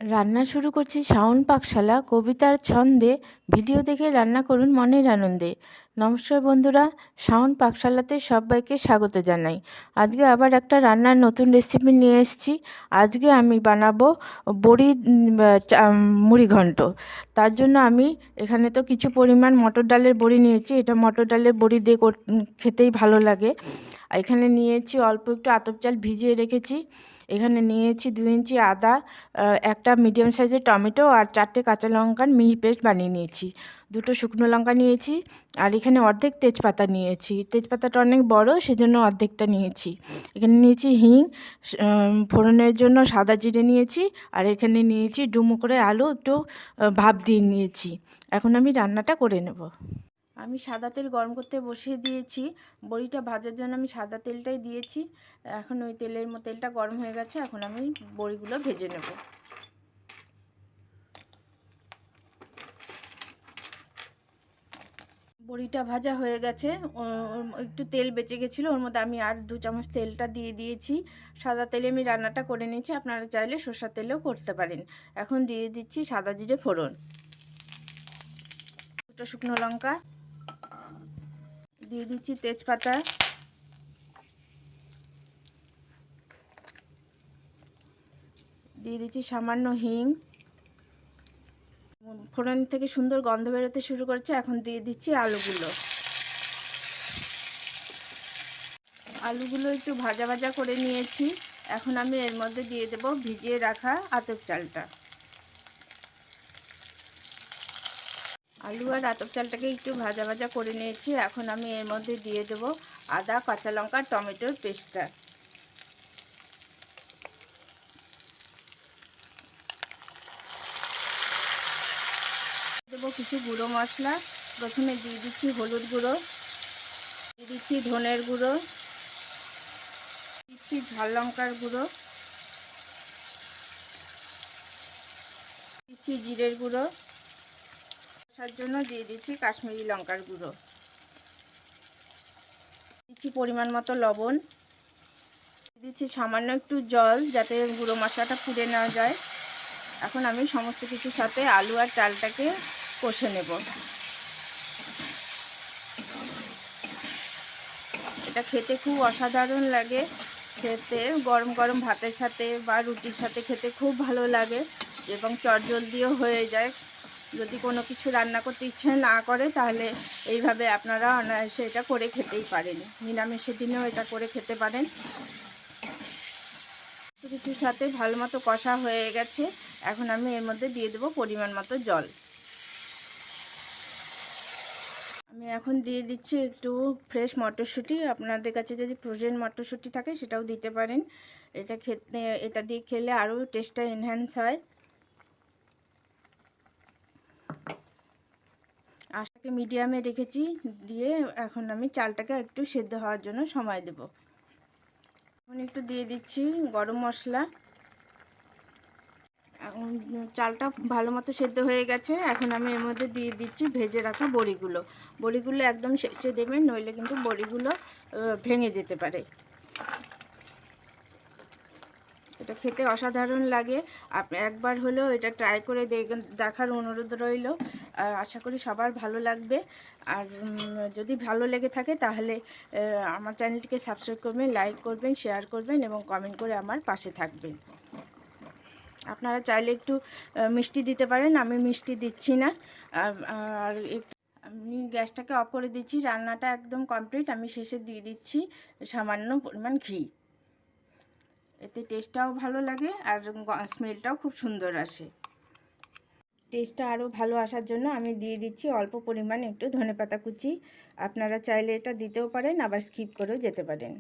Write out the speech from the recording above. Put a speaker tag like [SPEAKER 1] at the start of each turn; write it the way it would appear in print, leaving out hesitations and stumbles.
[SPEAKER 1] রান্না শুরু করছি শাওন পাকশালা, কবিতার ছন্দে। ভিডিও দেখে রান্না করুন মনের আনন্দে। নমস্কার বন্ধুরা, শাওন পাকশালাতে সবাইকে স্বাগত জানাই। আজকে আবার একটা রান্নার নতুন রেসিপি নিয়ে এসেছি। আজকে আমি বানাবো বড়ি মুড়ি ঘন্ট। তার জন্য আমি এখানে তো কিছু পরিমাণ মটর ডালের বড়ি নিয়েছি। এটা মটর ডালের বড়ি দিয়ে খেতেই ভালো লাগে। এখানে নিয়েছি অল্প একটু আতপ চাল ভিজিয়ে রেখেছি। এখানে নিয়েছি 2 ইঞ্চি আদা, একটা মিডিয়াম সাইজের টমেটো আর 4টে কাঁচা লঙ্কার মিহি পেস্ট বানিয়ে নিয়েছি। 2টো শুকনো লঙ্কা নিয়েছি আর এখানে অর্ধেক তেজপাতা নিয়েছি। তেজপাতাটা অনেক বড়, সেজন্য অর্ধেকটা নিয়েছি। এখানে নিয়েছি হিং, ফোড়নের জন্য সাদা জিরে নিয়েছি, আর এখানে নিয়েছি ডুমো করে আলু একটু ভাপ দিয়ে নিয়েছি। এখন আমি রান্নাটা করে নেব। আমি সাদা তেল গরম করতে বসিয়ে দিয়েছি। বড়িটা ভাজার জন্য আমি সাদা তেলটাই দিয়েছি। এখন ওই তেলটা গরম হয়ে গেছে। এখন আমি বড়িগুলো ভেজে নেব। বড়িটা ভাজা হয়ে গেছে। একটু তেল বেঁচে গেছিলো, ওর মধ্যে আমি আর 2 চামচ তেলটা দিয়ে দিয়েছি। সাদা তেলে আমি রান্নাটা করে নিয়েছি। আপনারা চাইলে সরষের তেলেও করতে পারেন। এখন দিয়ে দিচ্ছি সাদা জিরে ফোড়ন, 2টো শুকনো লঙ্কা, দিয়ে দিচ্ছি তেজপাতা, দিয়ে দিচ্ছি সামান্য হিং। ফোড়ন থেকে সুন্দর গন্ধ বেরোতে শুরু করেছে। এখন দিয়ে দিচ্ছি আলুগুলো একটু ভাজা ভাজা করে নিয়েছি। এখন আমি এর মধ্যে দিয়ে দেব ভিজিয়ে রাখা আতপ চালটা। আলু আর আতপ চালটাকে একটু ভাজা ভাজা করে নিয়েছি। এখন আমি এর মধ্যে দিয়ে দেব আদা, কাঁচা লঙ্কা, টমেটোর পেস্টটা। দেবো কিছু গুঁড়ো মশলা। প্রথমে দিয়ে দিচ্ছি হলুদ গুঁড়ো, দিয়ে দিচ্ছি ধনের গুঁড়ো, দিচ্ছি ঝাল লঙ্কার গুঁড়ো, দিচ্ছি জিরের গুঁড়ো, তার জন্য দিয়ে দিচ্ছি কাশ্মীরি লঙ্কার গুঁড়ো, দিচ্ছি পরিমাণ মতো লবণ, দিচ্ছি সামান্য একটু জল যাতে গুঁড়ো মশলাটা পুড়ে না যায়। এখন আমি সমস্ত কিছুর সাথে আলু আর চালটাকে কষে নেব। এটা খেতে খুব অসাধারণ লাগে। খেতে গরম গরম ভাতের সাথে বা রুটির সাথে খেতে খুব ভালো লাগে এবং চটজলদিও হয়ে যায়। যদি কোনো কিছু রান্না করতে ইচ্ছে না করে তাহলে এইভাবে আপনারা অনায়াসে এটা করে খেতেই পারেন। নিরামিষের দিনেও এটা করে খেতে পারেন। কিছুর সাথে ভালো মতো কষা হয়ে গেছে। এখন আমি এর মধ্যে দিয়ে দেবো পরিমাণ মতো জল। আমি এখন দিয়ে দিচ্ছি একটু ফ্রেশ মটরশুঁটি। আপনাদের কাছে যদি ফ্রোজেন মটরশুঁটি থাকে সেটাও দিতে পারেন। এটা দিয়ে খেলে আরও টেস্টটা এনহ্যান্স হয়। আঁচটাকে মিডিয়ামে রেখেছি, দিয়ে এখন আমি চালটাকে একটু সেদ্ধ হওয়ার জন্য সময় দেব। এখন একটু দিয়ে দিচ্ছি গরম মশলা। চালটা ভালো মতো সেদ্ধ হয়ে গেছে। এখন আমি এর মধ্যে দিয়ে দিচ্ছি ভেজে রাখা বড়িগুলো একদম শেষে দেবেন, নইলে কিন্তু বড়িগুলো ভেঙে যেতে পারে। এটা খেতে অসাধারণ লাগে। আপনি একবার হলেও এটা ট্রাই করে দেখার অনুরোধ রইল। আশা করি সবার ভালো লাগবে। আর যদি ভালো লেগে থাকে তাহলে আমার চ্যানেলটিকে সাবস্ক্রাইব করবেন, লাইক করবেন, শেয়ার করবেন এবং কমেন্ট করে আমার পাশে থাকবেন। আপনারা চাইলে একটু মিষ্টি দিতে পারেন, আমি মিষ্টি দিচ্ছি না। আর একটু আমি গ্যাসটাকে অফ করে দিচ্ছি। রান্নাটা একদম কমপ্লিট। আমি শেষে দিয়ে দিচ্ছি সামান্য পরিমাণ ঘি। এতে টেস্টটাও ভালো লাগে আর স্মেলটাও খুব সুন্দর আসে। টেস্টটা আরও ভালো আসার জন্য আমি দিয়ে দিচ্ছি অল্প পরিমাণ একটু ধনেপাতা কুচি। আপনারা চাইলে এটা দিতেও পারেন, আবার স্কিপ করেও যেতে পারেন।